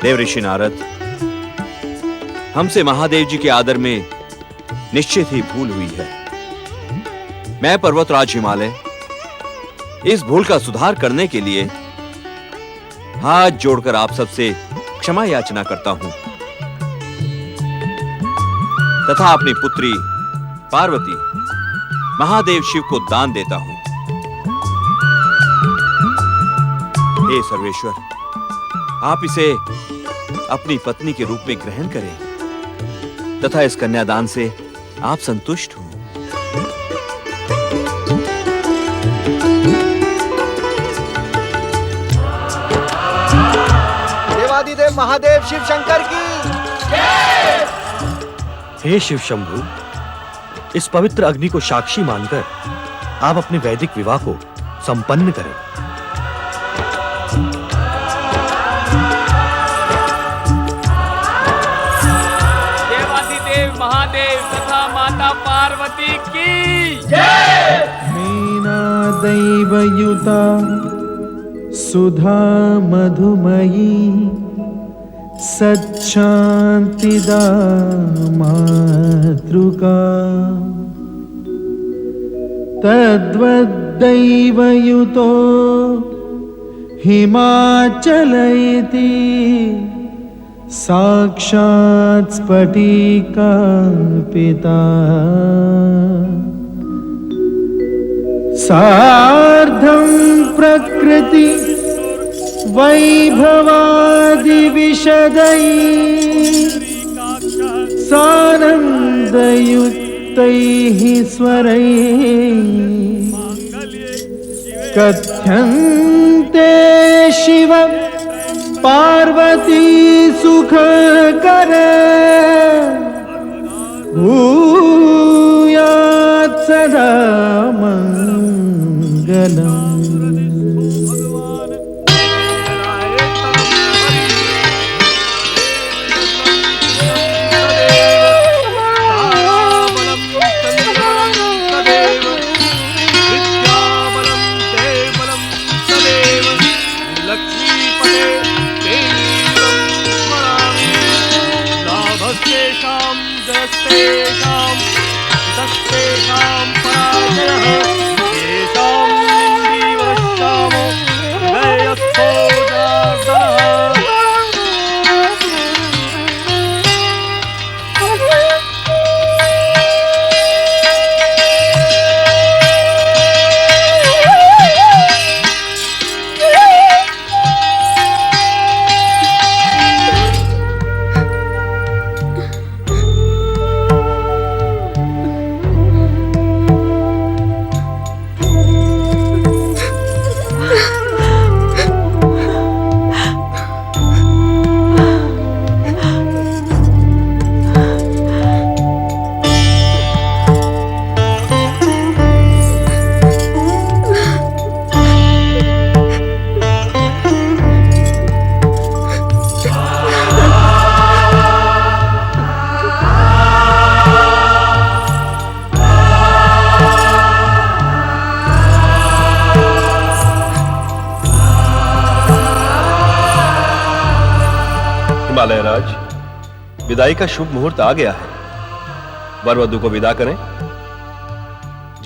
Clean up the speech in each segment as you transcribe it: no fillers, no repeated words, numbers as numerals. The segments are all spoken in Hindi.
देवऋषि नारद, हमसे महादेव जी के आदर में निश्चित ही भूल हुई है। मैं पर्वतराज हिमालय इस भूल का सुधार करने के लिए हाथ जोड़कर आप सबसे क्षमा याचना करता हूं तथा अपनी पुत्री पार्वती महादेव शिव को दान देता हूं। हे सर्वेश्वर, आप इसे अपनी पत्नी के रूप में ग्रहण करें तथा इस कन्यादान से आप संतुष्ट हो। देवादिदेव महादेव शिव शंकर की जय। हे शिव शंभु, इस पवित्र अग्नि को साक्षी मानकर आप अपने वैदिक विवाह को संपन्न करें। देवादिदेव महादेव तथा माता पार्वती की जय। मीना दैवयुता सुधा मधुमयी सच्चान्तिदा मातृका तद्वद्दैवयुतो हिमाचल इति साक्षात् स्फटिका पिता सार्धं प्रकृति वैभवादिविशदै सानन्दयुक्तैः स्वरैः कथ्यन्ते शिव पार्वती सुखकर भूयात् सदा मङ्गलम्। हिमालयराज, विदाई का शुभ मुहूर्त आ गया है। वर वधू को विदा करें।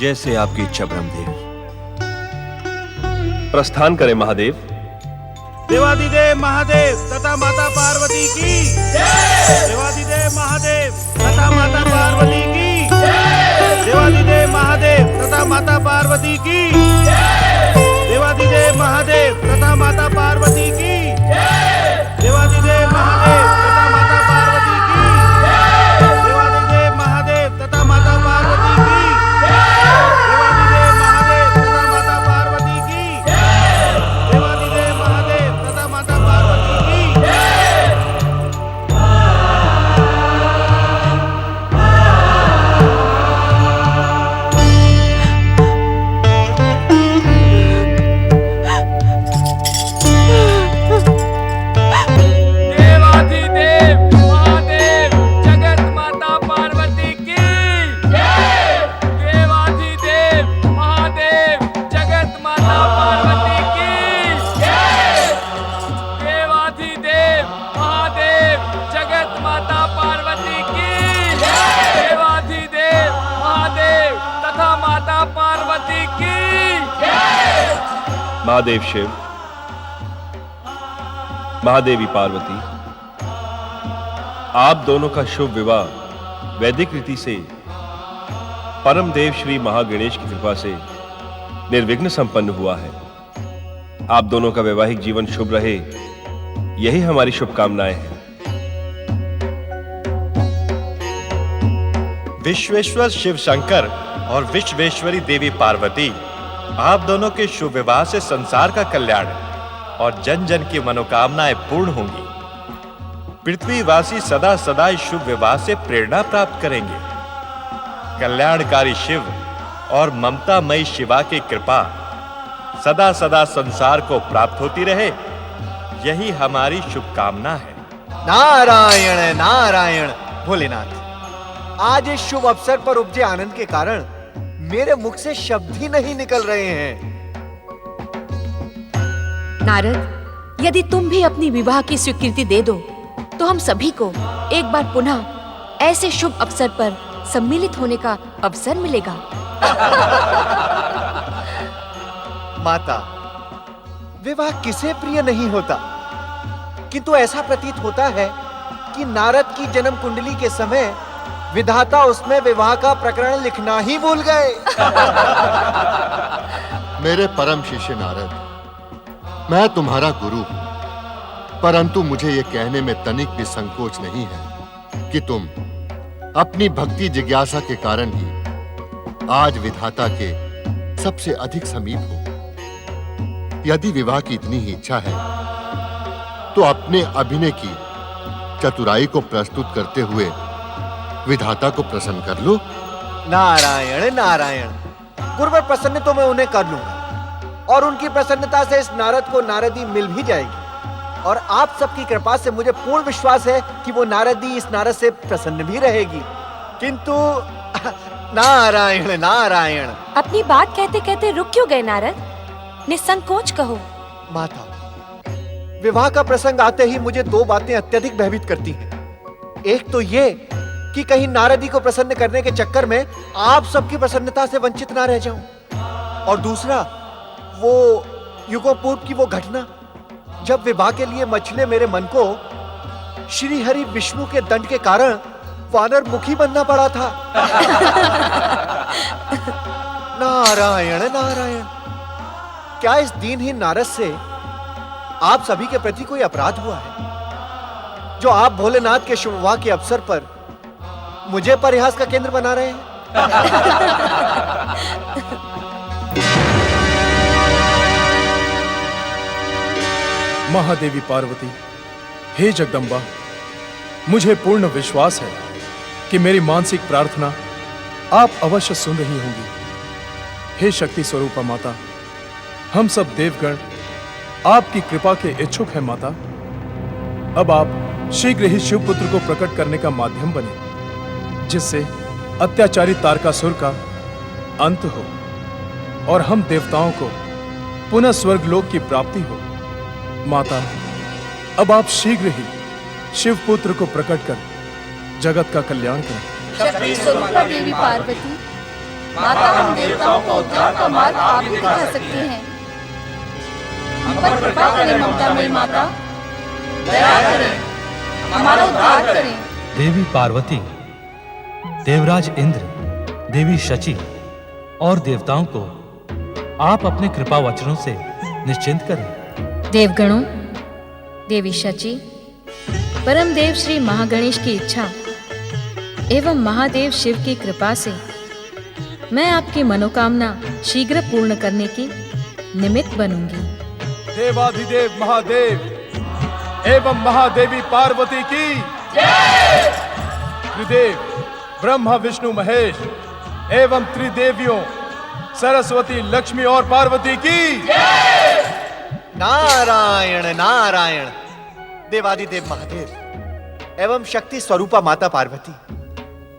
जैसे आपकी इच्छा ब्रह्मदेव। प्रस्थान करें महादेव। देवादिदेव महादेव तथा माता पार्वती की जय। देवादिदेव महादेव तथा माता पार्वती की जय। देवादिदेव महादेव तथा माता पार्वती की जय। देवादिदेव महादेव तथा माता पार्वती की जय। देवादिदेव महादेव तथा माता पार्वती की जय। देवादिदेव महादेव तथा माता पार्वती की जय। देवादिदेव महादेव तथा माता पार्वती की जय। देवादिदेव महादेव तथा माता पार्वती की जय। महादेव शिव, महादेवी पार्वती, आप दोनों का शुभ विवाह वैदिक रीति से परम देव श्री महागणेश की कृपा से निर्विघ्न संपन्न हुआ है। आप दोनों का वैवाहिक जीवन शुभ रहे, यही हमारी शुभकामनाएं हैं। विश्वेश्वर शिव शंकर और विश्वेश्वरी देवी पार्वती, आप दोनों के शुभ विवाह से संसार का कल्याण और जन जन की मनोकामनाएं पूर्ण होंगी। पृथ्वीवासी सदा सदा इस शुभ विवाह से प्रेरणा प्राप्त करेंगे। कल्याणकारी शिव और ममतामयी शिवा की कृपा सदा सदा संसार को प्राप्त होती रहे, यही हमारी शुभकामना है। नारायण नारायण भोलेनाथ, आज इस शुभ अवसर पर उपजे आनंद के कारण मेरे मुख से शब्द ही नहीं निकल रहे हैं। नारद, यदि तुम भी अपनी विवाह की स्वीकृति दे दो तो हम सभी को एक बार पुनः ऐसे शुभ अवसर पर सम्मिलित होने का अवसर मिलेगा। माता, विवाह किसे प्रिय नहीं होता, किंतु ऐसा प्रतीत होता है कि नारद की जन्म कुंडली के समय विधाता उसमें विवाह का प्रकरण लिखना ही भूल गए। मेरे परम शिष्य नारद, मैं तुम्हारा गुरु हूं, परंतु मुझे यह कहने में तनिक भी संकोच नहीं है कि तुम अपनी भक्ति जिज्ञासा के कारण ही आज विधाता के सबसे अधिक समीप हो। यदि विवाह की इतनी ही इच्छा है तो अपने अभिनय की चतुराई को प्रस्तुत करते हुए विधाता को प्रसन्न कर लो। नारायण नारायण, गुरुवर प्रसन्न तो मैं उन्हें कर लूंगा और उनकी प्रसन्नता से इस नारद को नारदी मिल भी जाएगी, और आप सबकी कृपा से मुझे पूर्ण विश्वास है कि वो नारदी इस नारद से प्रसन्न भी रहेगी। किंतु नारायण नारायण। अपनी बात कहते कहते रुक क्यों गए नारद? निसंकोच कहो। माता, विवाह का प्रसंग आते ही मुझे दो बातें अत्यधिक भयभीत करती हैं। एक तो ये कि कहीं नारदी को प्रसन्न करने के चक्कर में आप सबकी प्रसन्नता से वंचित ना रह जाऊं, और दूसरा वो युगों पूर्व की वो घटना जब विवाह के लिए मछले मेरे मन को श्री हरि विष्णु के दंड के कारण वानर मुखी बनना पड़ा था। नारायण नारायण, क्या इस दीनहीन नारद से आप सभी के प्रति कोई अपराध हुआ है जो आप भोलेनाथ के शुभ विवाह के अवसर पर मुझे परिहास का केंद्र बना रहे हैं? महादेवी पार्वती, हे जगदम्बा, मुझे पूर्ण विश्वास है कि मेरी मानसिक प्रार्थना आप अवश्य सुन रही होंगी। हे शक्ति स्वरूपा माता, हम सब देवगण आपकी कृपा के इच्छुक हैं माता। अब आप शीघ्र ही शिवपुत्र को प्रकट करने का माध्यम बने, जिससे अत्याचारी तारकासुर का अंत हो और हम देवताओं को पुनः स्वर्गलोक की प्राप्ति हो। माता, अब आप शीघ्र ही शिवपुत्र को प्रकट कर जगत का कल्याण करें। शक्ति स्वरूपा देवी पार्वती, माता, हम देवताओं को उद्धार का मार्ग आप ही दिखा सकते हैं। हम पर कृपा करें ममतामयी माता, दया करें, हमारा उद्धार करें। देवी पार्वती, देवराज इंद्र, देवी शची और देवताओं को आप अपने कृपा वचनों से निश्चिंत करें। देवगणों, देवी शची, परम देव श्री महागणेश की इच्छा एवं महादेव शिव की कृपा से मैं आपकी मनोकामना शीघ्र पूर्ण करने की निमित्त बनूंगी। देवाधिदेव महादेव एवं महादेवी पार्वती की जय। त्रिदेव ब्रह्मा विष्णु महेश एवं त्रिदेवियों सरस्वती लक्ष्मी और पार्वती की जय। नारायण नारायण। देवादिदेव महादेव एवं शक्ति स्वरूपा माता पार्वती,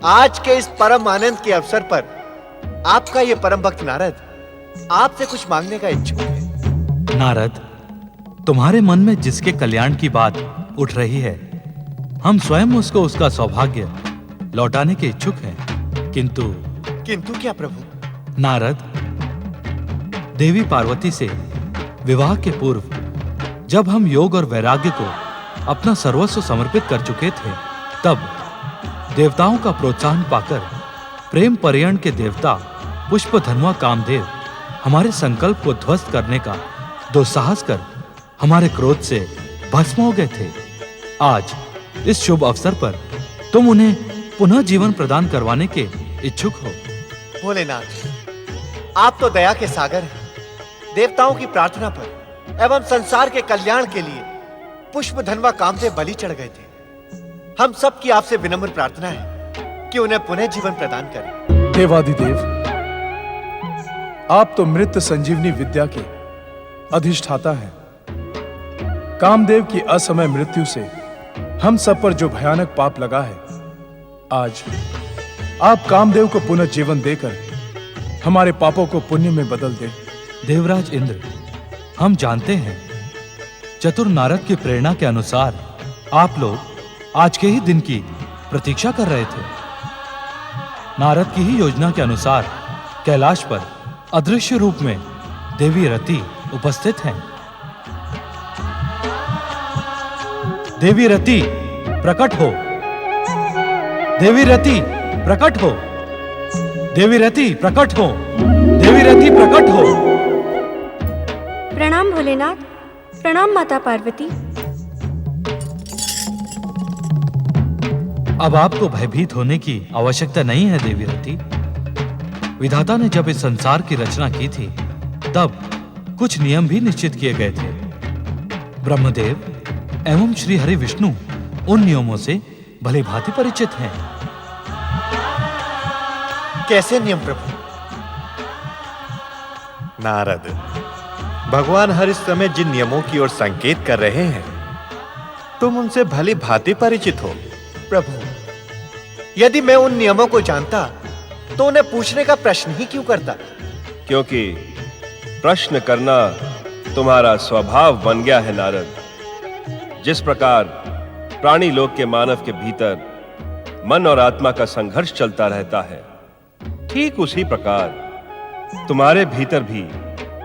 आज के इस परम आनंद के अवसर पर आपका ये परम भक्त नारद आपसे कुछ मांगने का इच्छुक है। नारद, तुम्हारे मन में जिसके कल्याण की बात उठ रही है, हम स्वयं उसको उसका सौभाग्य लौटाने के इच्छुक हैं। किंतु क्या प्रभु? नारद, देवी पार्वती से विवाह के पूर्व जब हम योग और वैराग्य को अपना सर्वस्व समर्पित कर चुके थे, तब देवताओं का प्रोत्साहन पाकर प्रेम पर्यण के देवता पुष्पधनवा कामदेव हमारे संकल्प को ध्वस्त करने का दुस्साहस कर हमारे क्रोध से भस्म हो गए थे। आज इस शुभ अवसर पर तुम उन्हें पुनः जीवन प्रदान करवाने के इच्छुक हो। भोलेनाथ, आप तो दया के सागर हैं। देवताओं की प्रार्थना पर एवं संसार के कल्याण के लिए पुष्पधनवा कामदेव बलि चढ़ गए थे। हम सब की आपसे विनम्र प्रार्थना है कि उन्हें पुनः जीवन प्रदान करें। देवादिदेव, आप तो मृत संजीवनी विद्या के अधिष्ठाता हैं। कामदेव की असमय मृत्यु से हम सब पर जो भयानक पाप लगा है, आज आप कामदेव को पुनः जीवन देकर हमारे पापों को पुण्य में बदल दें। देवराज इंद्र, हम जानते हैं चतुर नारद की प्रेरणा के अनुसार आप लोग आज के ही दिन की प्रतीक्षा कर रहे थे। नारद की ही योजना के अनुसार कैलाश पर अदृश्य रूप में देवी रति उपस्थित हैं। देवी रति प्रकट हो, देवी रति प्रकट हो, देवी रति प्रकट हो, देवी रति प्रकट हो। प्रणाम भोलेनाथ, प्रणाम माता पार्वती। अब आपको भयभीत होने की आवश्यकता नहीं है देवी रति। विधाता ने जब इस संसार की रचना की थी, तब कुछ नियम भी निश्चित किए गए थे। ब्रह्मदेव एवं श्री हरि विष्णु उन नियमों से भली भांति परिचित हैं। कैसे नियम प्रभु? नारद, भगवान हर इस समय जिन नियमों की ओर संकेत कर रहे हैं, तुम उनसे भली भांति परिचित हो। प्रभु, यदि मैं उन नियमों को जानता तो उन्हें पूछने का प्रश्न ही क्यों करता? क्योंकि प्रश्न करना तुम्हारा स्वभाव बन गया है नारद। जिस प्रकार प्राणी लोक के मानव के भीतर मन और आत्मा का संघर्ष चलता रहता है, ठीक उसी प्रकार तुम्हारे भीतर भी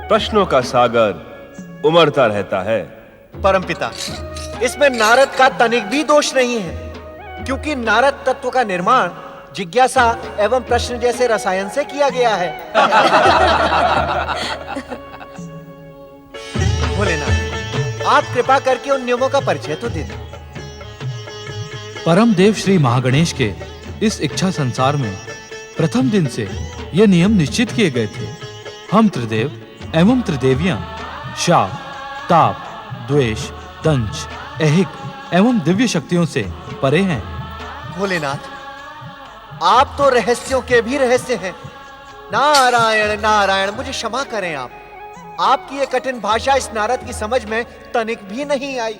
प्रश्नों का सागर उमड़ता रहता है। परमपिता, इसमें नारद का तनिक भी दोष नहीं है, क्योंकि नारद तत्व का निर्माण जिज्ञासा एवं प्रश्न जैसे रसायन से किया गया है। भोलेनाथ, आप कृपा करके उन नियमों का परिचय तो दे दें। परम देव श्री महागणेश के इस इच्छा संसार में प्रथम दिन से ये नियम निश्चित किए गए थे। हम त्रिदेव एवं त्रिदेवियां शाप, ताप, द्वेष, दंश, ऐहिक एवं दिव्य शक्तियों से परे हैं। भोलेनाथ, आप तो रहस्यों के भी रहस्य हैं। नारायण नारायण, मुझे क्षमा करें आप। आपकी ये कठिन भाषा इस नारद की समझ में तनिक भी नहीं आई।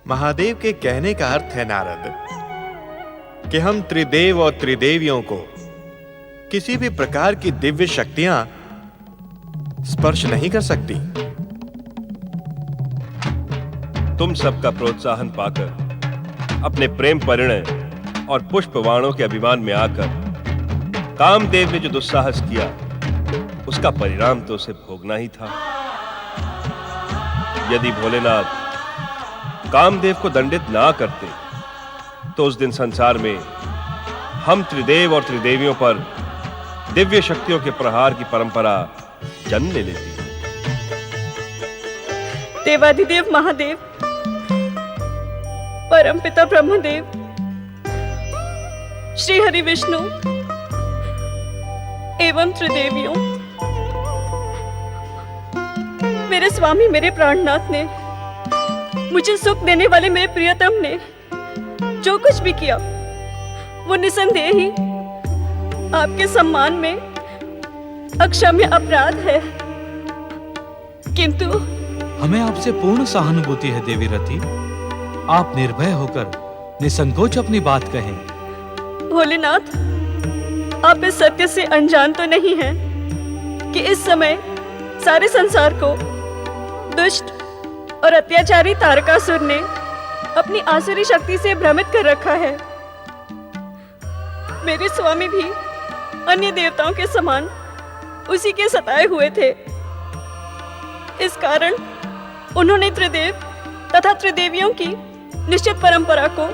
महादेव के कहने का अर्थ है नारद कि हम त्रिदेव और त्रिदेवियों को किसी भी प्रकार की दिव्य शक्तियां स्पर्श नहीं कर सकती। तुम सबका प्रोत्साहन पाकर, अपने प्रेम परिणय और पुष्पवाणों के अभिमान में आकर कामदेव ने जो दुस्साहस किया, उसका परिणाम तो उसे भोगना ही था। यदि भोलेनाथ कामदेव को दंडित ना करते, तो उस दिन संसार में हम त्रिदेव और त्रिदेवियों पर दिव्य शक्तियों के प्रहार की परंपरा जन्म ले लेती। देवाधिदेव महादेव, परमपिता ब्रह्मदेव, श्री हरि विष्णु एवं त्रिदेवियों, मेरे स्वामी, मेरे प्राणनाथ ने, मुझे सुख देने वाले मेरे प्रियतम ने जो कुछ भी किया, वो निसंदेह ही आपके सम्मान में अक्षम्य अपराध है। किंतु हमें आपसे पूर्ण सहानुभूति है देवी रति। आप निर्भय होकर निसंकोच अपनी बात कहें। भोलेनाथ, आप इस सत्य से अनजान तो नहीं हैं कि इस समय सारे संसार को दुष्ट और अत्याचारी तारकासुर ने अपनी आसुरी शक्ति से भ्रमित कर रखा है। मेरे स्वामी भी अन्य देवताओं के समान उसी के सताए हुए थे। इस कारण उन्होंने त्रिदेव तथा त्रिदेवियों की निश्चित परंपरा को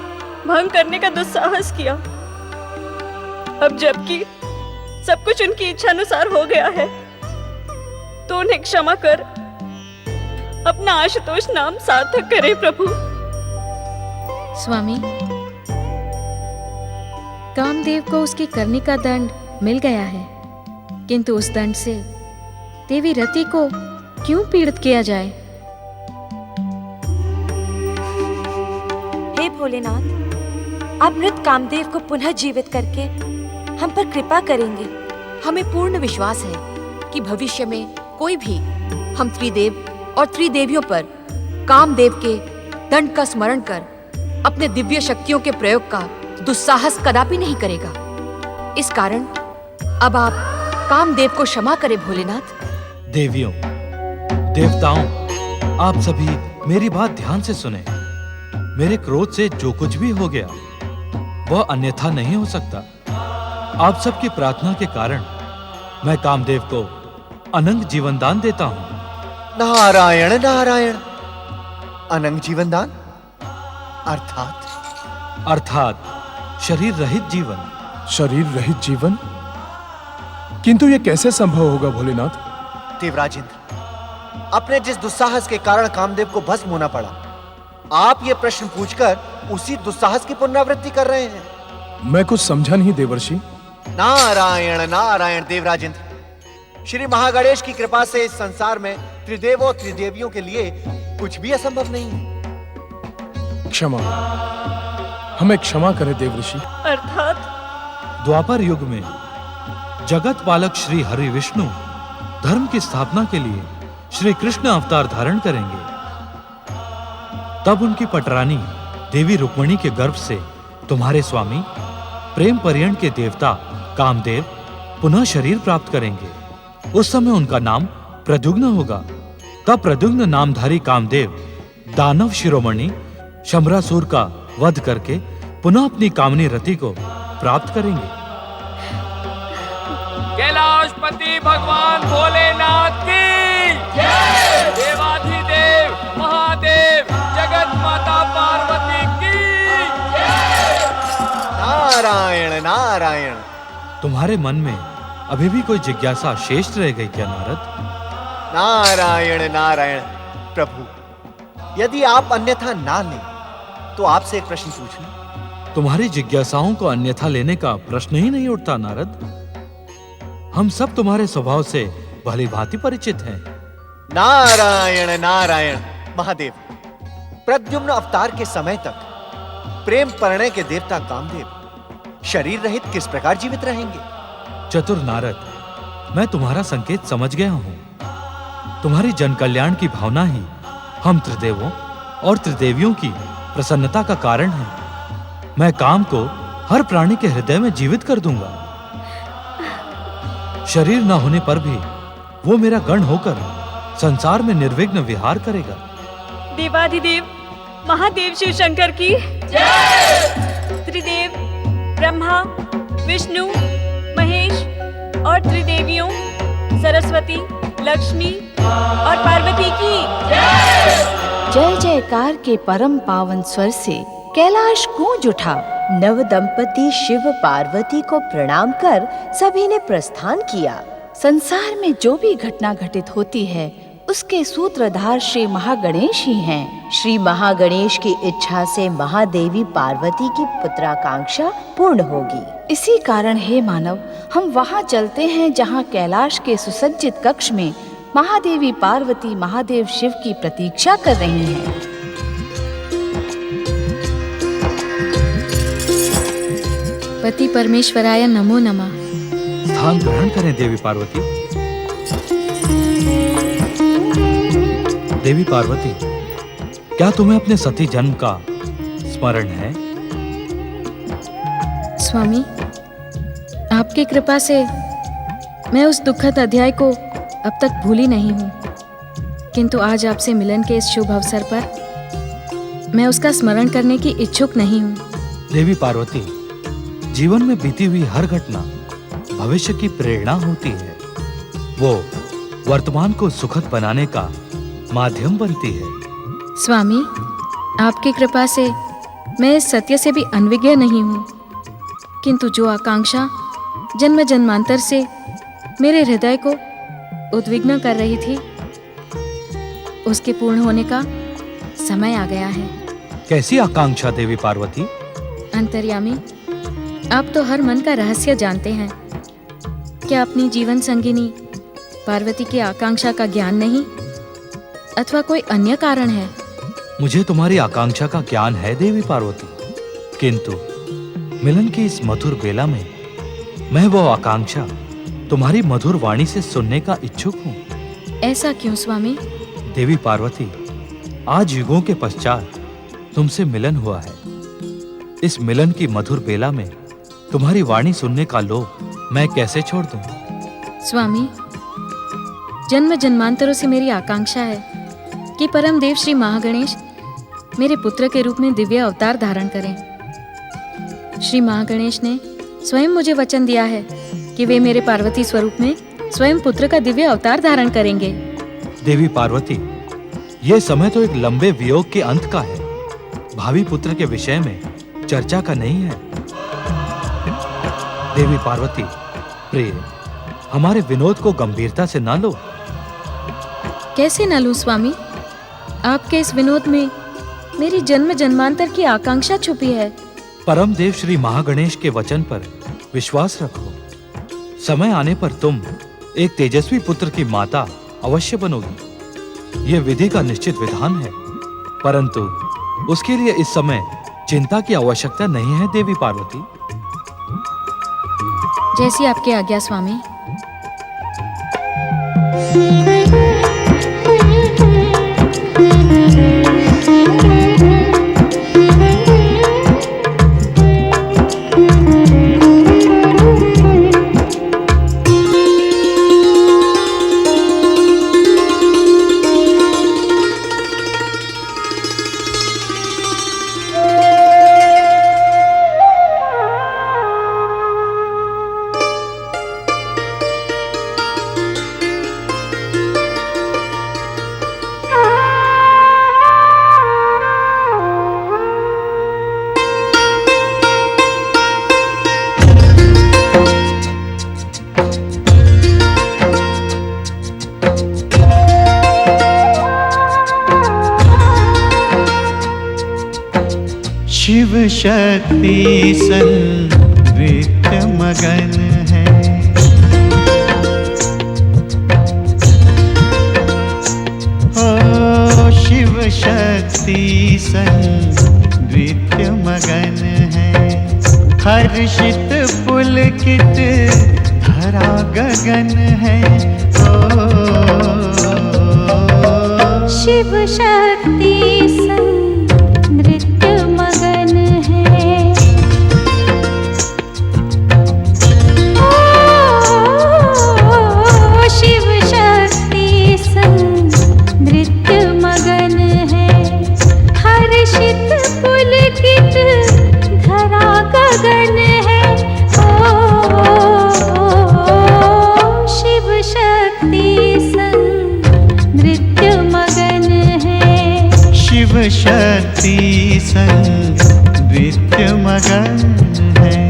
भंग करने का दुस्साहस किया। अब जबकि सब कुछ उनकी इच्छा अनुसार हो गया है, तो उन्हें क्षमा कर अपना आशुतोष नाम सार्थक करे प्रभु। स्वामी, कामदेव को उसकी करनी का दंड मिल गया है, किंतु उस दंड से देवी रति को क्यों पीड़ित किया जाए? हे भोलेनाथ, आप मृत कामदेव को पुनः जीवित करके हम पर कृपा करेंगे। हमें पूर्ण विश्वास है कि भविष्य में कोई भी हम त्रिदेव और त्रिदेवियों पर कामदेव के दंड का स्मरण कर अपने दिव्य शक्तियों के प्रयोग का दुस्साहस कदापि नहीं करेगा। इस कारण अब आप कामदेव को क्षमा करें भोलेनाथ। देवियों, देवताओं, आप सभी मेरी बात ध्यान से सुने। मेरे क्रोध से जो कुछ भी हो गया वह अन्यथा नहीं हो सकता। आप सबकी प्रार्थना के कारण मैं कामदेव को अनंग जीवन दान देता हूं। नारायण नारायण। अनंग जीवन दान अर्थात शरीर रहित जीवन। शरीर रहित जीवन? किंतु यह कैसे संभव होगा भोलेनाथ? देवराजेंद्र, अपने जिस दुस्साहस के कारण कामदेव को भस्म होना पड़ा, आप ये प्रश्न पूछकर उसी दुस्साहस की पुनरावृत्ति कर रहे हैं। मैं कुछ समझा नहीं देवर्षि। नारायण नारायण। देवराजेंद्र, श्री महागणेश की कृपा से इस संसार में त्रिदेवों त्रिदेवियों के लिए कुछ भी असंभव नहीं है। क्षमा, हमें क्षमा करें देवर्षि। अर्थात द्वापर युग में जगत पालक श्री हरि विष्णु धर्म की स्थापना के लिए श्री कृष्ण अवतार धारण करेंगे। तब उनकी पटरानी देवी रुक्मिणी के गर्भ से तुम्हारे स्वामी प्रेम पर्यंत के देवता कामदेव पुनः शरीर प्राप्त करेंगे। उस समय उनका नाम प्रद्युम्न होगा। तब प्रद्युम्न नामधारी कामदेव दानव शिरोमणि शंभरासुर का वध करके पुनः अपनी कामनी रति को प्राप्त करेंगे। कैलाशपति भगवान भोलेनाथ की जय। देवाधिदेव महादेव जगत माता पार्वती की जय। नारायण नारायण। तुम्हारे मन में अभी भी कोई जिज्ञासा शेष रह गई क्या नारद? नारायण नारायण। प्रभु, यदि आप अन्यथा ना लें तो आपसे एक प्रश्न पूछ लूं। तुम्हारी जिज्ञासाओं को अन्यथा लेने का प्रश्न ही नहीं उठता नारद। हम सब तुम्हारे स्वभाव से भली भांति परिचित हैं। नारायण नारायण। महादेव, प्रद्युम्न अवतार के समय तक प्रेम परिणय के देवता कामदेव शरीर रहित किस प्रकार जीवित रहेंगे? चतुर नारद, मैं तुम्हारा संकेत समझ गया हूं। तुम्हारी जन कल्याण की भावना ही हम त्रिदेवों और त्रिदेवियों की प्रसन्नता का कारण है। मैं काम को हर प्राणी के हृदय में जीवित कर दूंगा। शरीर न होने पर भी वो मेरा गण होकर संसार में निर्विघ्न विहार करेगा। देवाधिदेव महादेव शिव शंकर की जय। त्रिदेव ब्रह्मा विष्णु महेश और त्रिदेवियों सरस्वती लक्ष्मी और पार्वती की जय। जय जयकार के परम पावन स्वर से कैलाश गूंज उठा। नव दंपति शिव पार्वती को प्रणाम कर सभी ने प्रस्थान किया। संसार में जो भी घटना घटित होती है उसके सूत्रधार श्री महागणेश ही हैं। श्री महागणेश की इच्छा से महादेवी पार्वती की पुत्राकांक्षा पूर्ण होगी। इसी कारण हे मानव, हम वहाँ चलते हैं जहाँ कैलाश के सुसज्जित कक्ष में महादेवी पार्वती महादेव शिव की प्रतीक्षा कर रही हैं। पति परमेश्वराय नमो नमः। स्थान ग्रहण करें देवी पार्वती। देवी पार्वती, क्या तुम्हें अपने सती जन्म का स्मरण है? स्वामी, आपकी कृपा से मैं उस दुखद अध्याय को अब तक भूली नहीं हूँ, किंतु आज आपसे मिलन के इस शुभ अवसर पर मैं उसका स्मरण करने की इच्छुक नहीं हूँ। देवी पार्वती, जीवन में बीती हुई हर घटना भविष्य की प्रेरणा होती है। वो वर्तमान को सुखद बनाने का माध्यम बनती है। स्वामी, आपकी कृपा से मैं इस सत्य से भी अनविज्ञ नहीं हूँ, किंतु जो आकांक्षा जन्म जन्मांतर से मेरे हृदय को उद्विग्न कर रही थी, उसके पूर्ण होने का समय आ गया है। कैसी आकांक्षा देवी पार्वती? अंतर्यामी, आप तो हर मन का रहस्य जानते हैं। क्या अपनी जीवन संगिनी पार्वती की आकांक्षा का ज्ञान नहीं, अथवा कोई अन्य कारण है? मुझे तुम्हारी आकांक्षा का ज्ञान है देवी पार्वती, किंतु मिलन की इस मधुर बेला में मैं वो आकांक्षा तुम्हारी मधुर वाणी से सुनने का इच्छुक हूँ। ऐसा क्यों स्वामी? देवी पार्वती, आज युगों के पश्चात तुमसे मिलन हुआ है। इस मिलन की मधुर बेला में तुम्हारी वाणी सुनने का लोभ मैं कैसे छोड़ दूं? स्वामी, जन्म जन्मांतरों से मेरी आकांक्षा है कि परम देव श्री महागणेश मेरे पुत्र के रूप में दिव्य अवतार धारण करें। श्री महागणेश ने स्वयं मुझे वचन दिया है कि वे मेरे पार्वती स्वरूप में स्वयं पुत्र का दिव्य अवतार धारण करेंगे। देवी पार्वती, यह समय तो एक लंबे वियोग के अंत का है, भावी पुत्र के विषय में चर्चा का नहीं है। देवी पार्वती, प्रिय, हमारे विनोद को गंभीरता से ना लो। कैसे ना लूं स्वामी? आपके इस विनोद में मेरी जन्म जन्मांतर की आकांक्षा छुपी है। परम देव श्री महागणेश के वचन पर विश्वास रखो। समय आने पर तुम एक तेजस्वी पुत्र की माता अवश्य बनोगी। यह विधि का निश्चित विधान है, परंतु उसके लिए इस समय चिंता की आवश्यकता नहीं है देवी पार्वती। जैसी आपकी आज्ञा स्वामी। शिव शक्ति संवृत्त मगन है, ओ शिव शक्ति संवृत्त मगन है। हर्षित पुलकित धरा गगन है, ओ शिव शक्ति नृत्य मगन है। ओ शिव शक्ति नृत्य मगन है। हर्षित पुलकित धरा गगन है, ओ शिव शक्ति नृत्य मगन है। शिव शक्ति संवृत्त मगन है।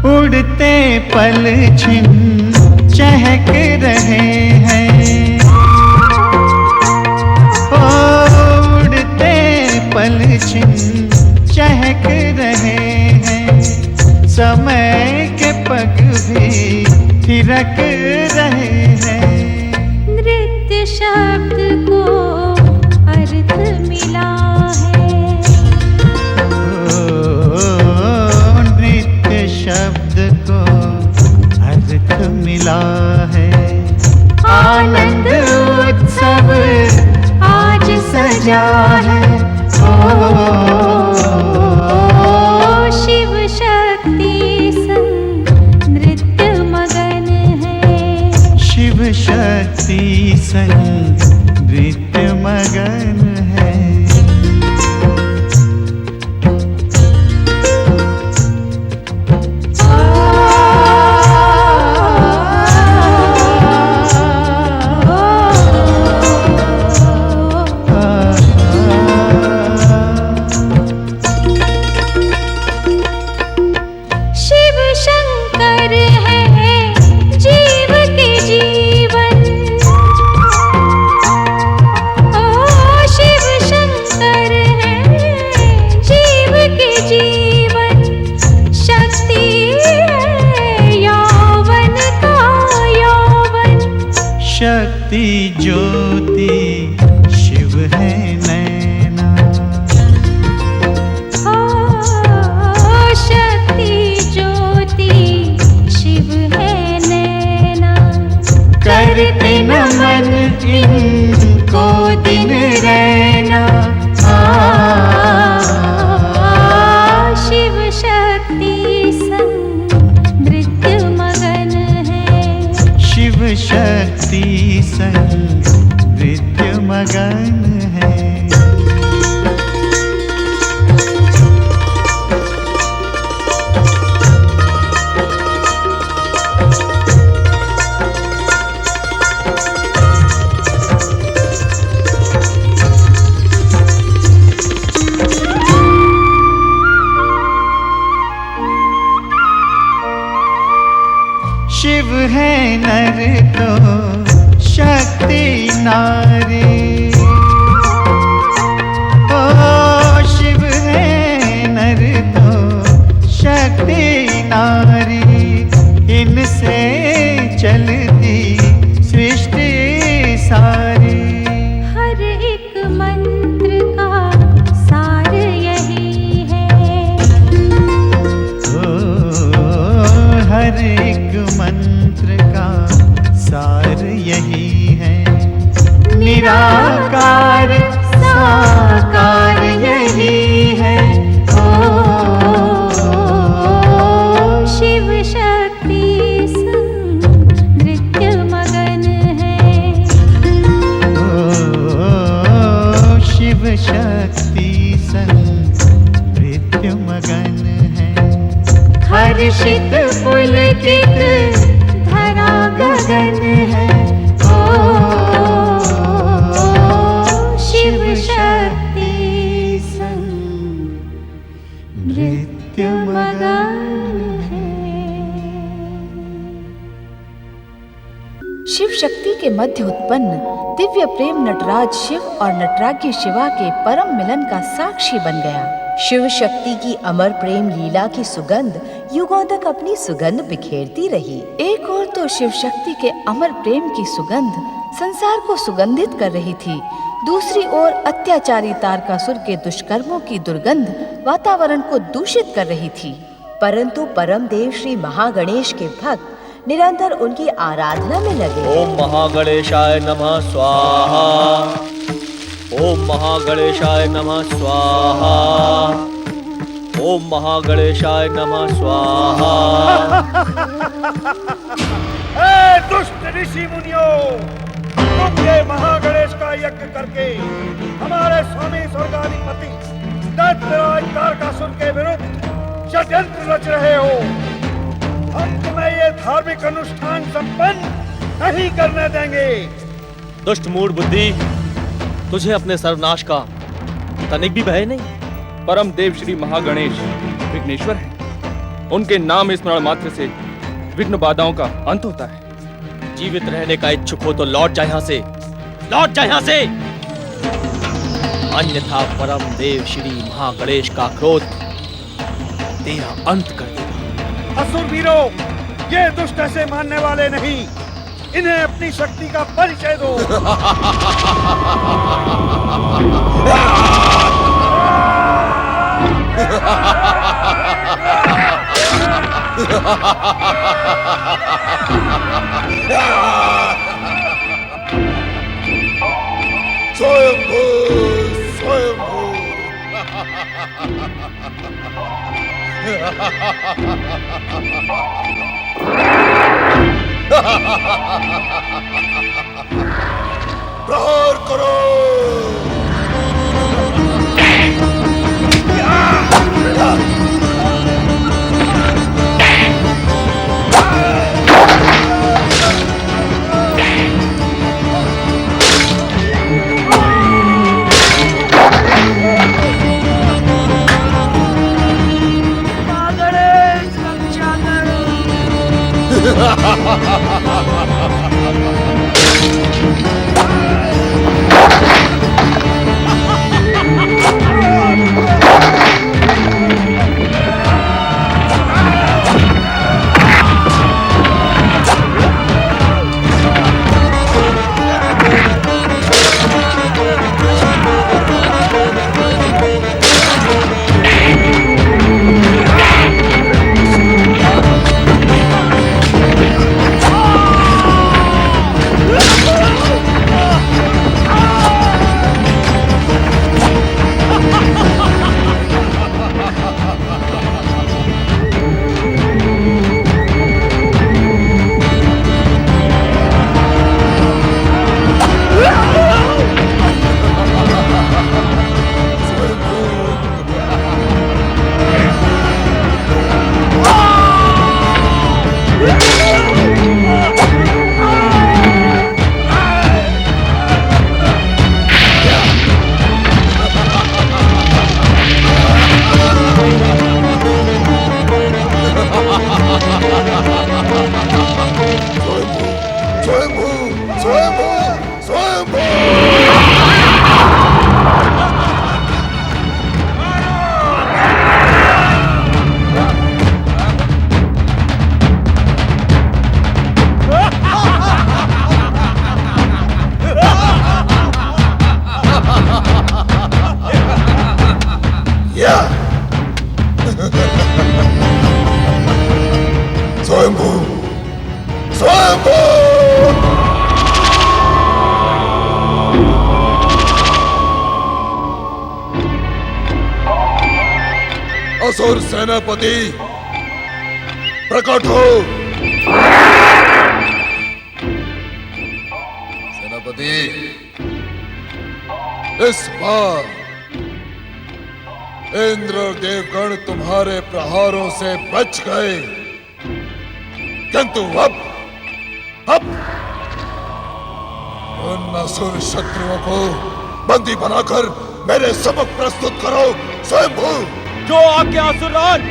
उड़ते पल छिन चहक रहे हैं, ओ उड़ते पल छिन चहक रहे हैं। समय के पग भी थिरक रहे हैं। नृत्य शब्द को अर्थ मिला है, नृत्य शब्द को अर्थ मिला है। आनंद उत्सव आज सजा है, ओ शिव शक्ति नृत्य शक्ति संग नृत्य मगन है। शक्ति ज्योति शिव है नैना। शक्ति ज्योति शिव है नैना। करते नमन इनको दिन रैना। शिव शक्ति संग नृत्य मगन है। शिव शक्ति संग नृत्य मगन है। शिव है नर तो शक्ति नारी। ओ शिव है नर तो शक्ति नारी। इनसे चलती सृष्टि सारी। हर एक मंत्र का सार यही है। ओ हर एक मंत्र का सार यही है। निराकार साकार यही है। ओ शिव शक्ति संग नृत्य मगन है। ओ शिव शक्ति संग नृत्य मगन है। हर्षित पुलकित धरा गगन है। ओ शिव शक्ति संग नृत्य मगन है। शिव शक्ति के मध्य उत्पन्न दिव्य प्रेम नटराज शिव और नटराज्ञी शिवा के परम मिलन का साक्षी बन गया। शिव शक्ति की अमर प्रेम लीला की सुगंध युगों तक अपनी सुगंध बिखेरती रही। एक ओर तो शिव शक्ति के अमर प्रेम की सुगंध संसार को सुगंधित कर रही थी, दूसरी ओर अत्याचारी तारकासुर के दुष्कर्मों की दुर्गंध वातावरण को दूषित कर रही थी। परंतु परम देव श्री महागणेश के भक्त निरंतर उनकी आराधना में लगे। ओम महागणेशाय नमः स्वाहा। ओम महागणेशाय नमः स्वाहा। ओम महागणेशाय नमः स्वाहा। ए दुष्ट ऋषि मुनियों, तुम ये महागणेश का यज्ञ करके हमारे स्वामी स्वर्गाधिपति दैत्यराज तारकासुर के विरुद्ध षड्यंत्र रच रहे हो। हम तुम्हें ये धार्मिक अनुष्ठान संपन्न नहीं करने देंगे। दुष्ट मूढ़ बुद्धि, तुझे अपने सर्वनाश का तनिक भी भय नहीं। परम देव श्री महागणेश विघ्नेश्वर है। उनके नाम स्मरण मात्र से विघ्न बाधाओं का अंत होता है। जीवित रहने का इच्छुक हो तो लौट जा यहाँ से, लौट जा यहाँ से, अन्यथा परम देव श्री महागणेश का क्रोध तेरा अंत कर देगा। असुर वीरों, ये दुष्ट ऐसे मानने वाले नहीं। इन्हें अपनी शक्ति का परिचय दो। स्वयंभू स्वयंभू। असुर सेनापति प्रकट हो। सेनापति, इस बार इंद्र और देवगण तुम्हारे प्रहारों से बच गए, किंतु अब उन असुर शत्रुओं को बंदी बनाकर मेरे सबक प्रस्तुत करो। स्वयंभू, जो आज्ञा असुरराज।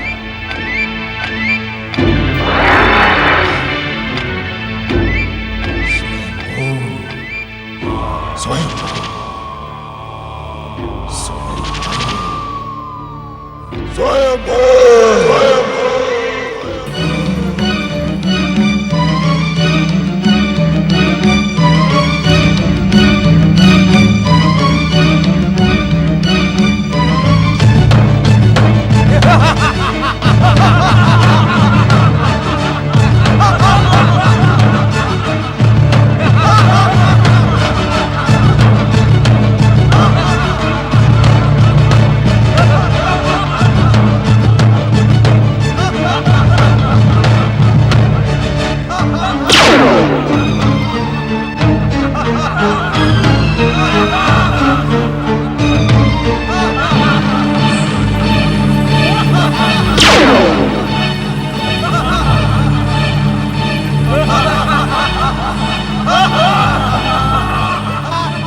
स्वयंभू, स्वयंभू,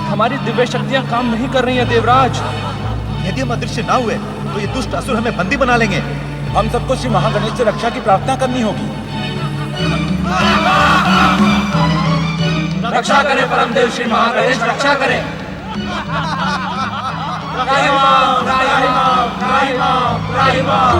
हमारी दिव्य शक्तियां काम नहीं कर रही हैं देवराज। यदि हम अदृश्य ना हुए तो ये दुष्ट असुर हमें बंदी बना लेंगे। हम सबको श्री महागणेश से रक्षा की प्रार्थना करनी होगी। रक्षा करें परमदेव श्री महागणेश, रक्षा करें। त्राहिमाम, त्राहिमाम, त्राहिमाम, त्राहिमाम।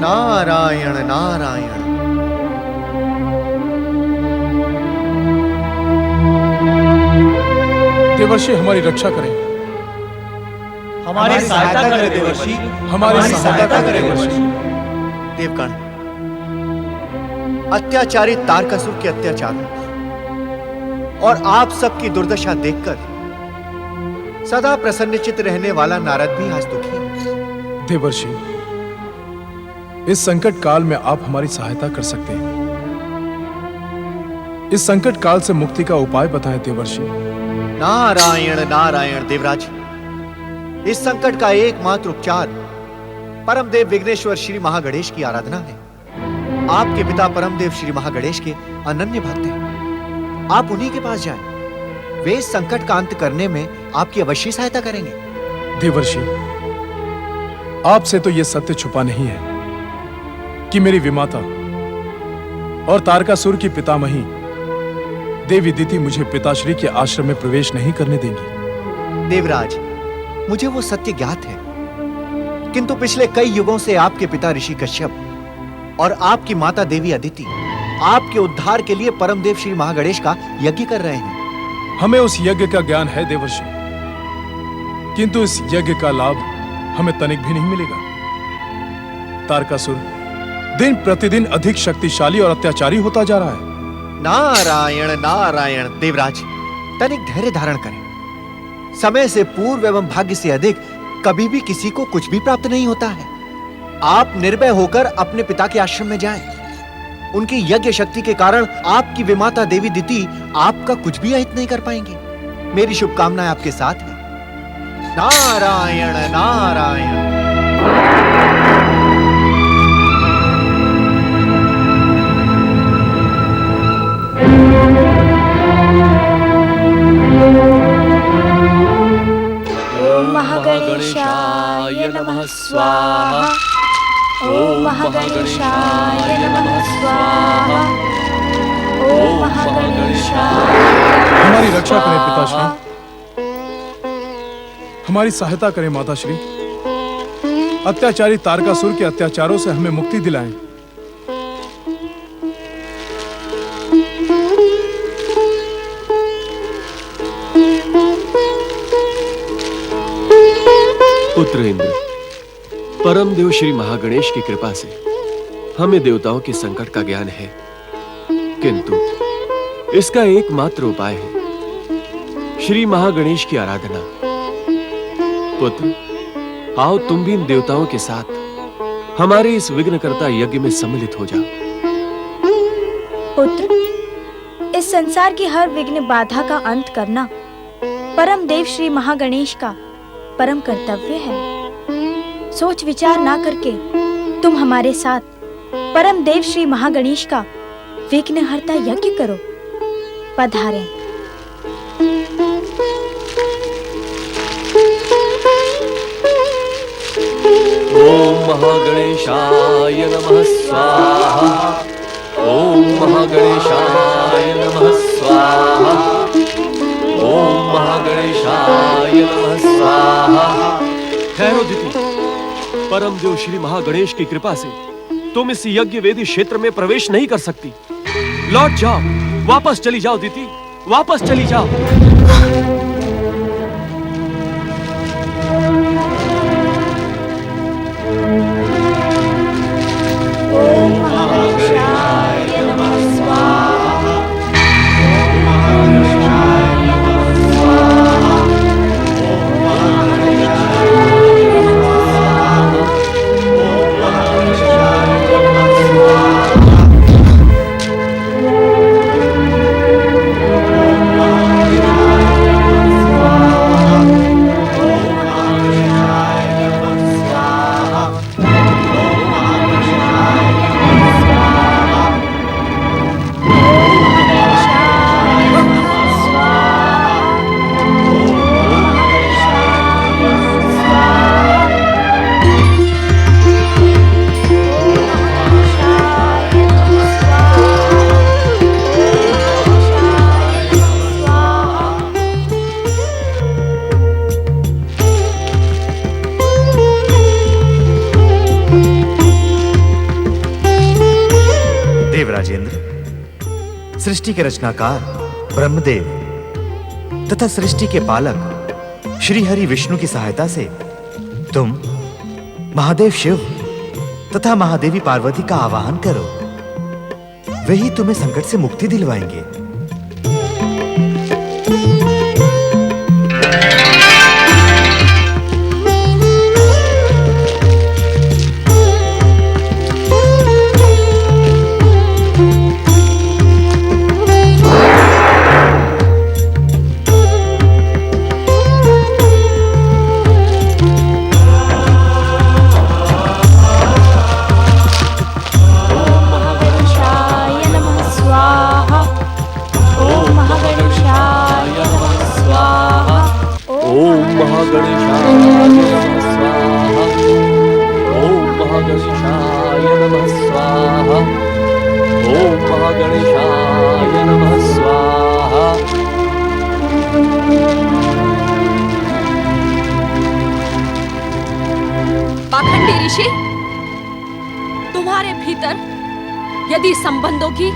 नारायण नारायण। देवर्षि हमारी रक्षा करें, हमारी सहायता करें देवर्षि, हमारी सहायता करें देवर्षि। देवगण, अत्याचारी तारकासुर के अत्याचार और आप सबकी दुर्दशा देखकर सदा प्रसन्नचित्त रहने वाला नारद भी आज दुखी। देवर्षि, इस संकट काल में आप हमारी सहायता कर सकते हैं। इस संकट काल से मुक्ति का उपाय बताएं देवर्षि। नारायण नारायण देवराज, इस संकट का एकमात्र उपचार परमदेव विघ्नेश्वर श्री महागणेश की आराधना है। आपके पिता परमदेव श्री महागणेश के अनन्य भक्त हैं। आप उन्हीं के पास जाएं। वे इस संकट का अंत करने में आपकी अवश्य सहायता करेंगे। देवर्षि, आपसे तो यह सत्य छुपा नहीं है कि मेरी विमाता और तारकासुर की पितामही देवी दिति मुझे पिताश्री के आश्रम में प्रवेश नहीं करने देंगी। देवराज, मुझे वो सत्य ज्ञात है, किंतु पिछले कई युगों से आपके पिता ऋषि कश्यप और आपकी माता देवी अदिति आपके उद्धार के लिए परमदेव श्री महागणेश का यज्ञ कर रहे हैं। हमें उस यज्ञ का ज्ञान है देवर्षि, किंतु इस यज्ञ का लाभ हमें तनिक भी नहीं मिलेगा। तारकासुर दिन प्रतिदिन अधिक शक्तिशाली और अत्याचारी होता जा रहा है। नारायण नारायण देवराज, तनिक धैर्य धारण करें। समय से पूर्व एवं भाग्य से अधिक कभी भी किसी को कुछ भी प्राप्त नहीं होता है। आप निर्भय होकर अपने पिता के आश्रम में जाएं। उनकी यज्ञ शक्ति के कारण आपकी विमाता देवी दिति आपका कुछ भी अहित नहीं कर पाएंगी। मेरी शुभकामनाएं आपके साथ हैं। नारायण नारायण। महागणेशाय नमः स्वाहा। ओम महागणेशाय नमः स्वाहा। ओम महागणेशाय। हमारी रक्षा करें पिताश्री, हमारी सहायता करें माताश्री। अत्याचारी तारकासुर के अत्याचारों से हमें मुक्ति दिलाएं। पुत्र इंद्र, परमदेव श्री महागणेश की कृपा से हमें देवताओं के संकट का ज्ञान है, किंतु इसका एकमात्र उपाय है श्री महागणेश की आराधना। पुत्र, आओ तुम भी इन देवताओं के साथ हमारे इस विघ्नकर्ता यज्ञ में सम्मिलित हो जाओ। पुत्र, इस संसार की हर विघ्न बाधा का अंत करना परम देव श्री महागणेश का परम कर्तव्य है। सोच विचार ना करके तुम हमारे साथ परम देव श्री महागणेश का विघ्नहर्ता यज्ञ करो। पधारें। ओम महागणेशाय नमः स्वाहा। ओम महागणेशाय नमः स्वाहा। ओम महागणेशाय नमः स्वाहा। ठहरो दिति, परमदेव श्री महागणेश की कृपा से तुम इस यज्ञ वेदी क्षेत्र में प्रवेश नहीं कर सकती। लौट जाओ, वापस चली जाओ दिति, वापस चली जाओ। ओम महागणेशाय नमः स्वाहा। ओम महागणेशाय नमः स्वाहा। ओम महागणेशाय नमः स्वाहा। ओम महागणेशाय नमः स्वाहा। देवराजेंद्र, सृष्टि के रचनाकार ब्रह्मदेव तथा सृष्टि के पालक श्री हरि विष्णु की सहायता से तुम महादेव शिव तथा महादेवी पार्वती का आवाहन करो। वही तुम्हें संकट से मुक्ति दिलवाएंगे। यदि संबंधों की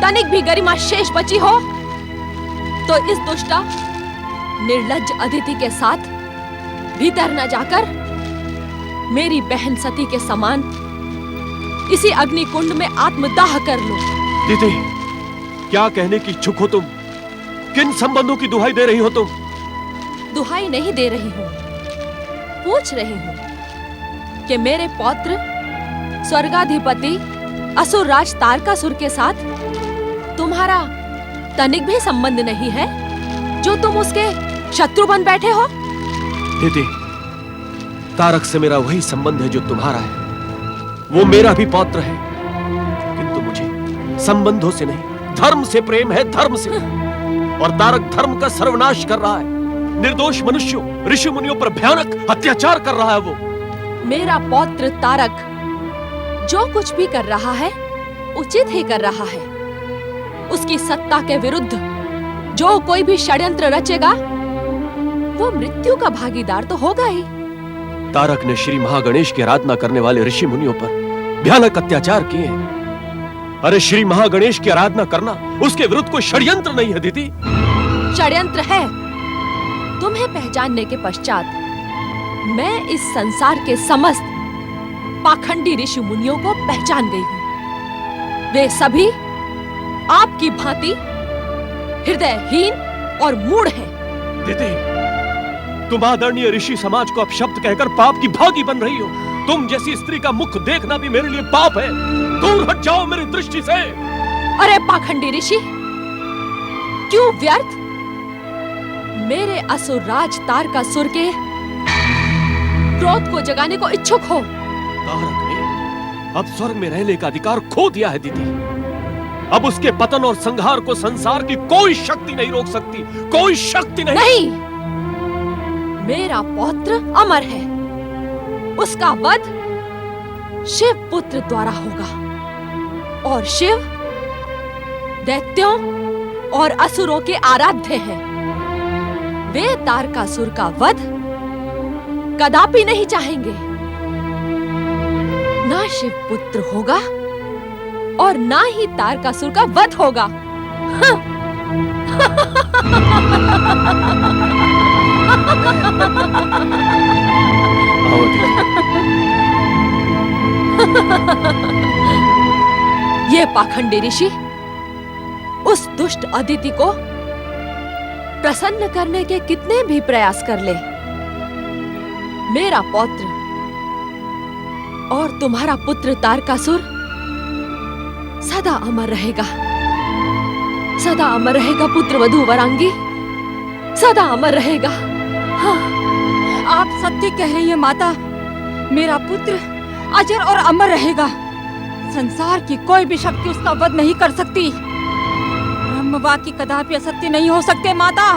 तनिक भी गरिमा शेष बची हो तो इस दुष्टा निर्लज्ज अदिति के साथ भीतर न जाकर मेरी बहन सती के समान इसी अग्निकुंड में आत्मदाह कर लो। दीदी, क्या कहने की इच्छुक हो तुम? किन संबंधों की दुहाई दे रही हो तुम? दुहाई नहीं दे रही हूँ, पूछ रही हूँ कि मेरे पौत्र स्वर्गाधिपति असुरराज तारकासुर के साथ तुम्हारा तनिक भी संबंध नहीं है, जो तुम उसके शत्रु बन बैठे हो? दीदी, तारक से मेरा वही संबंध है जो तुम्हारा है। वो मेरा भी पौत्र है, किंतु मुझे संबंधों से नहीं, धर्म से प्रेम है, धर्म से। और तारक धर्म का सर्वनाश कर रहा है, निर्दोष मनुष्यों, ऋषि मुनियों पर भयानक अत्याचार कर रहा है वो। मेरा पौत्र तारक जो कुछ भी कर रहा है उचित ही कर रहा है। उसकी सत्ता के विरुद्ध जो कोई भी षड्यंत्र रचेगा वो मृत्यु का भागीदार तो होगा ही। तारक ने श्री महागणेश की आराधना करने वाले ऋषि मुनियों पर भयानक अत्याचार किए हैं। अरे श्री महागणेश की आराधना करना उसके विरुद्ध कोई षड्यंत्र नहीं है दीदी। षड्यंत्र है। तुम्हें पहचानने के पश्चात मैं इस संसार के समस्त पाखंडी ऋषि मुनियों को पहचान गई हूँ। वे सभी आपकी भांति हृदयहीन और मूढ़ हैं। दीदी, तुम आदरणीय ऋषि समाज को अपशब्द कहकर पाप की भागी बन रही हो। तुम जैसी स्त्री का मुख देखना भी मेरे लिए पाप है। दूर हट जाओ मेरी दृष्टि से। अरे पाखंडी ऋषि, क्यों व्यर्थ मेरे असुरराज तारकासुर के क्रोध को जगाने को इच्छुक हो? तारक ने अब स्वर्ग में रहने का अधिकार खो दिया है दीदी। अब उसके पतन और संहार को संसार की कोई शक्ति नहीं रोक सकती, कोई शक्ति नहीं। मेरा पौत्र अमर है, उसका वध शिव पुत्र द्वारा होगा। और शिव दैत्यों और असुरों के आराध्य हैं। वे तारकासुर का वध कदापि नहीं चाहेंगे। ना शिव पुत्र होगा और ना ही तारकासुर का वध होगा। ये पाखंडी ऋषि उस दुष्ट अदिति को प्रसन्न करने के कितने भी प्रयास कर ले, मेरा पौत्र और तुम्हारा पुत्र तारकासुर सदा अमर रहेगा। सदा अमर रहेगा पुत्र वधू वरांगी, सदा अमर रहेगा। हाँ, आप सत्य कह रही हैं माता। मेरा पुत्र अजर और अमर रहेगा। संसार की कोई भी शक्ति उसका वध नहीं कर सकती। ब्रह्मवाक्य कदापि असत्य नहीं हो सकते माता।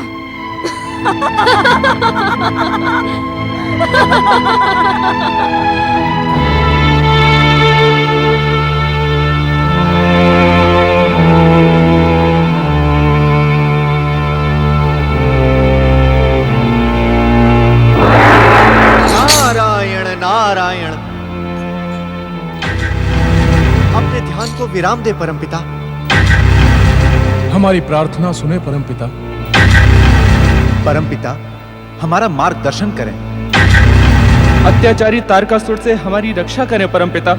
नारायण नारायण। अपने ध्यान को विराम दे परमपिता। हमारी प्रार्थना सुने परमपिता। परमपिता, हमारा मार्गदर्शन करें। अत्याचारी तारकासुर से हमारी रक्षा करें परमपिता।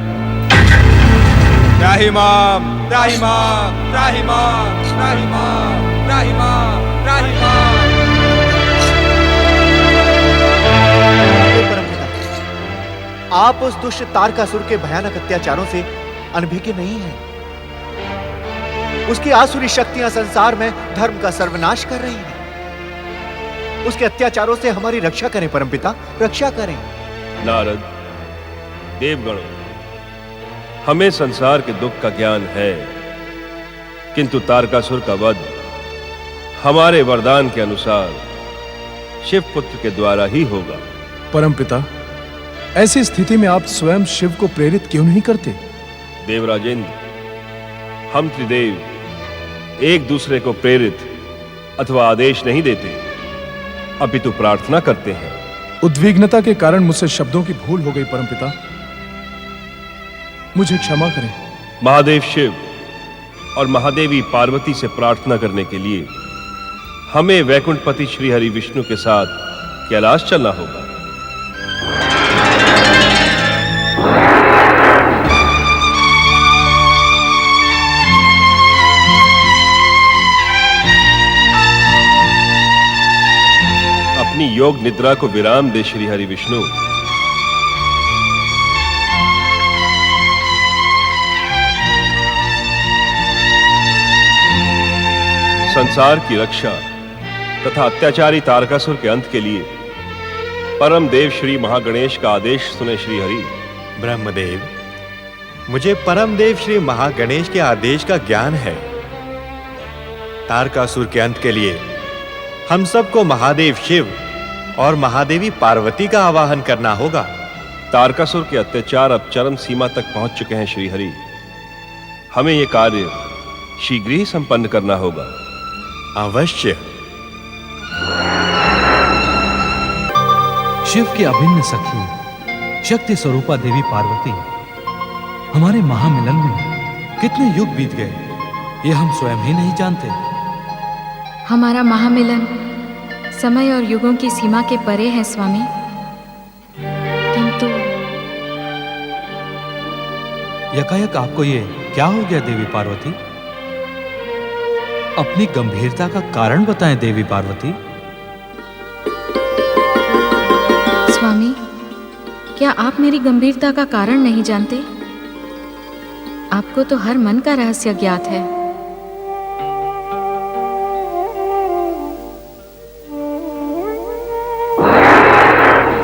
त्राहिमाम त्राहिमाम त्राहिमाम त्राहिमाम त्राहिमाम त्राहिमाम। आप उस दुष्ट तारकासुर के भयानक अत्याचारों से अनभिज्ञ नहीं हैं। उसकी आसुरी शक्तियां संसार में धर्म का सर्वनाश कर रही हैं। उसके अत्याचारों से हमारी रक्षा करें परमपिता, रक्षा करें। नारद, देवगणों, हमें संसार के दुख का ज्ञान है, किंतु तारकासुर का वध हमारे वरदान के अनुसार शिव पुत्र के द्वारा ही होगा। परमपिता, ऐसी स्थिति में आप स्वयं शिव को प्रेरित क्यों नहीं करते? देवराजेंद्र, हम त्रिदेव एक दूसरे को प्रेरित अथवा आदेश नहीं देते, अपितु प्रार्थना करते हैं। उद्विग्नता के कारण मुझसे शब्दों की भूल हो गई परमपिता, मुझे क्षमा करें। महादेव शिव और महादेवी पार्वती से प्रार्थना करने के लिए हमें वैकुंठपति श्री हरि विष्णु के साथ कैलाश चलना होगा। अपनी योग निद्रा को विराम दे श्री हरि विष्णु। संसार की रक्षा तथा अत्याचारी तारकासुर के अंत के लिए परम देव श्री महागणेश का आदेश सुने श्री हरि। ब्रह्मदेव, मुझे परम देव श्री महागणेश के आदेश का ज्ञान है। तारकासुर के अंत के लिए हम सबको महादेव शिव और महादेवी पार्वती का आवाहन करना होगा। तारकासुर के अत्याचार अब चरम सीमा तक पहुंच चुके हैं श्री हरि। हमें यह कार्य शीघ्र ही संपन्न करना होगा। अवश्य। शिव की अभिन्न सखी शक्ति स्वरूपा देवी पार्वती, हमारे महामिलन में कितने युग बीत गए ये हम स्वयं ही नहीं जानते। हमारा महामिलन समय और युगों की सीमा के परे है स्वामी, किंतु यकायक आपको ये क्या हो गया देवी पार्वती? अपनी गंभीरता का कारण बताएं देवी पार्वती। स्वामी, क्या आप मेरी गंभीरता का कारण नहीं जानते? आपको तो हर मन का रहस्य ज्ञात है।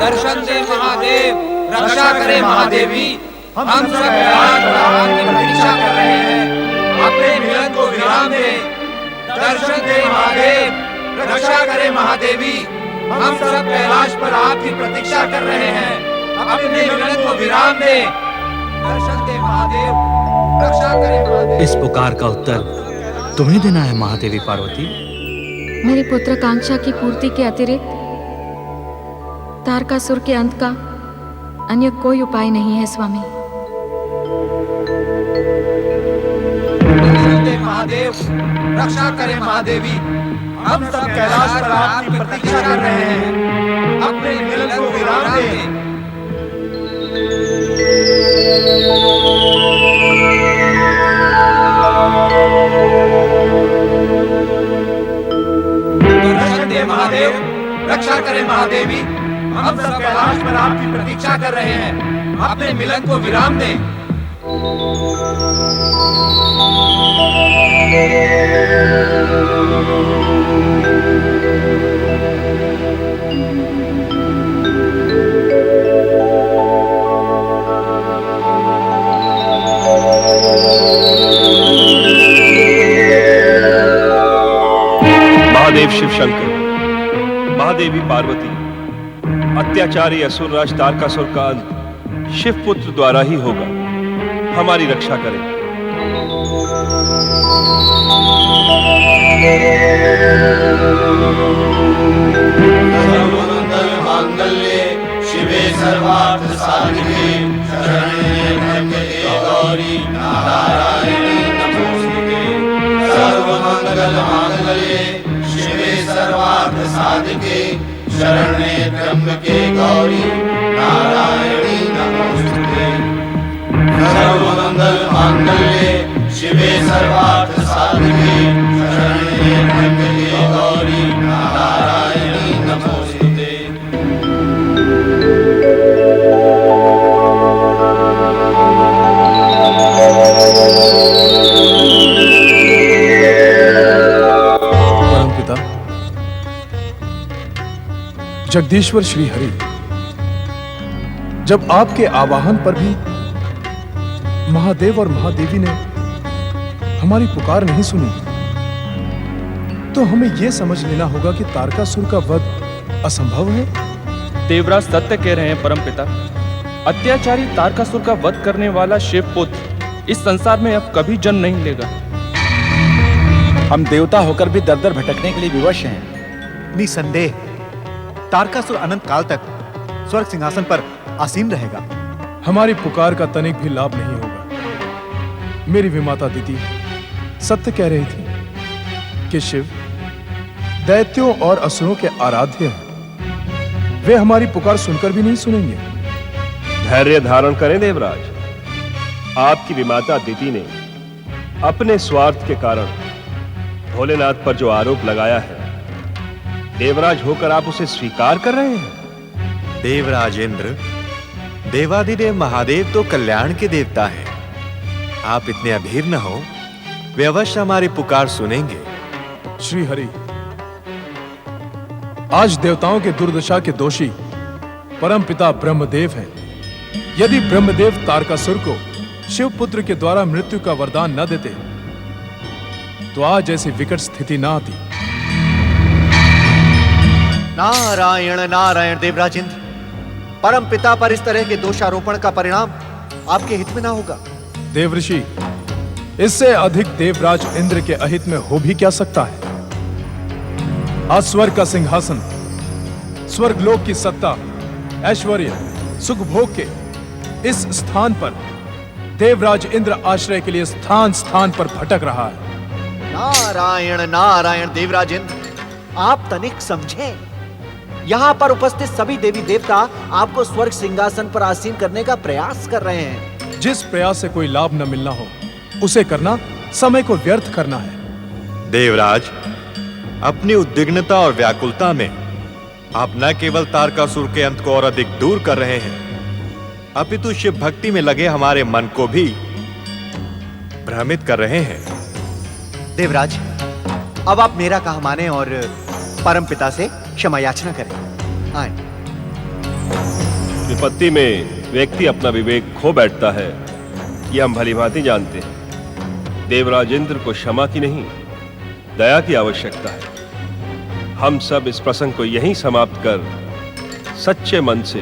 दर्शन दे महादेव, रक्षा करे महादेवी। हम सब कैलाश की प्रतीक्षा कर रहे हैं, अपने मिलन को विराम दे। दर्शन दे महादेव, रक्षा करे महादेवी। हम सब कैलाश पर आपकी प्रतीक्षा कर रहे हैं, अपने मिलन को विराम दे। दर्शन दे महादेव, रक्षा करे महादेव। इस पुकार का उत्तर तुम्हें देना है महादेवी पार्वती। मेरी पुत्रकांक्षा की पूर्ति के अतिरिक्त तारकासुर के अंत का अन्य कोई उपाय नहीं है स्वामी। दर्शन दे महादेव, रक्षा करे महादेवी। हम सब कैलाश पर आपकी प्रतीक्षा कर रहे हैं, अपने मिलन को विराम दे। दर्शन दे महादेव, रक्षा करे महादेवी। हम सब कैलाश पर आपकी प्रतीक्षा कर रहे हैं, अपने मिलन को विराम दें। महादेव शिव शंकर, महादेवी पार्वती, अत्याचारी असुरराज तारकासुर का अंत शिव पुत्र द्वारा ही होगा। हमारी रक्षा करें। सर्वमंगल मांगल्ये शिवे सर्वार्थ साधिके शरण्ये त्र्यंबके गौरी नारायणी नमोस्तुते। सर्वमंगल मांगल्ये शिवे सर्वार्थ साधिके शरण्ये त्र्यंबके गौरी नारायणी नमोस्तुते। सर्वमंगल मांगल्ये शिवे सर्वार्थ साधिके शरण्ये त्र्यंबके गौरी नारायणी नमोस्तुते। परमपिता जगदीश्वर श्री हरि, जब आपके आवाहन पर भी महादेव और महादेवी ने हमारी पुकार नहीं सुनी, तो हमें यह समझ लेना होगा कि तारकासुर का वध असंभव है। देवराज सत्य कह रहे हैं परमपिता। अत्याचारी तारकासुर का वध करने वाला शिव पुत्र इस संसार में अब कभी जन्म नहीं लेगा। हम देवता होकर भी दर दर भटकने के लिए विवश हैं। निसंदेह तारकासुर अनंत काल तक स्वर्ग सिंहासन पर आसीन रहेगा। हमारी पुकार का तनिक भी लाभ नहीं होगा। मेरी विमाता दीदी सत्य कह रही थी कि शिव दैत्यों और असुरों के आराध्य हैं। वे हमारी पुकार सुनकर भी नहीं सुनेंगे। धैर्य धारण करें देवराज। आपकी विमाता दिति ने अपने स्वार्थ के कारण भोलेनाथ पर जो आरोप लगाया है, देवराज होकर आप उसे स्वीकार कर रहे हैं? देवराज इंद्र, देवादिदेव महादेव तो कल्याण के देवता हैं। आप इतने अधीर न हो, वे अवश्य हमारी पुकार सुनेंगे। श्री हरि, आज देवताओं के दुर्दशा के दोषी परमपिता ब्रह्मदेव हैं। यदि ब्रह्मदेव तारकासुर को शिवपुत्र के द्वारा मृत्यु का वरदान न देते तो आज ऐसी विकट स्थिति न आती। नारायण नारायण देवराज इंद्र, परम पिता पर इस तरह के दोषारोपण का परिणाम आपके हित में ना होगा। देवऋषि, इससे अधिक देवराज इंद्र के अहित में हो भी क्या सकता है? आज स्वर्ग का सिंहासन, स्वर्गलोक की सत्ता, ऐश्वर्य, सुख भोग के इस स्थान पर देवराज इंद्र आश्रय के लिए स्थान स्थान पर भटक रहा है। नारायण नारायण देवराज इंद्र, आप तनिक समझें। यहाँ पर उपस्थित सभी देवी देवता आपको स्वर्ग सिंहासन पर आसीन करने का प्रयास कर रहे हैं। जिस प्रयास से कोई लाभ न मिलना हो, उसे करना समय को व्यर्थ करना है। देवराज, अपनी उद्विग्नता और व्याकुलता में आप न केवल तारकासुर के अंत को और अधिक दूर कर रहे हैं, अपितु शिव भक्ति में लगे हमारे मन को भी भ्रमित कर रहे हैं। देवराज, अब आप मेरा कहा माने और परमपिता से क्षमा याचना करें। आए। विपत्ति में व्यक्ति अपना विवेक खो बैठता है, यह हम भलीभांति जानते हैं। देवराज इंद्र को क्षमा की नहीं, दया की आवश्यकता है। हम सब इस प्रसंग को यहीं समाप्त कर सच्चे मन से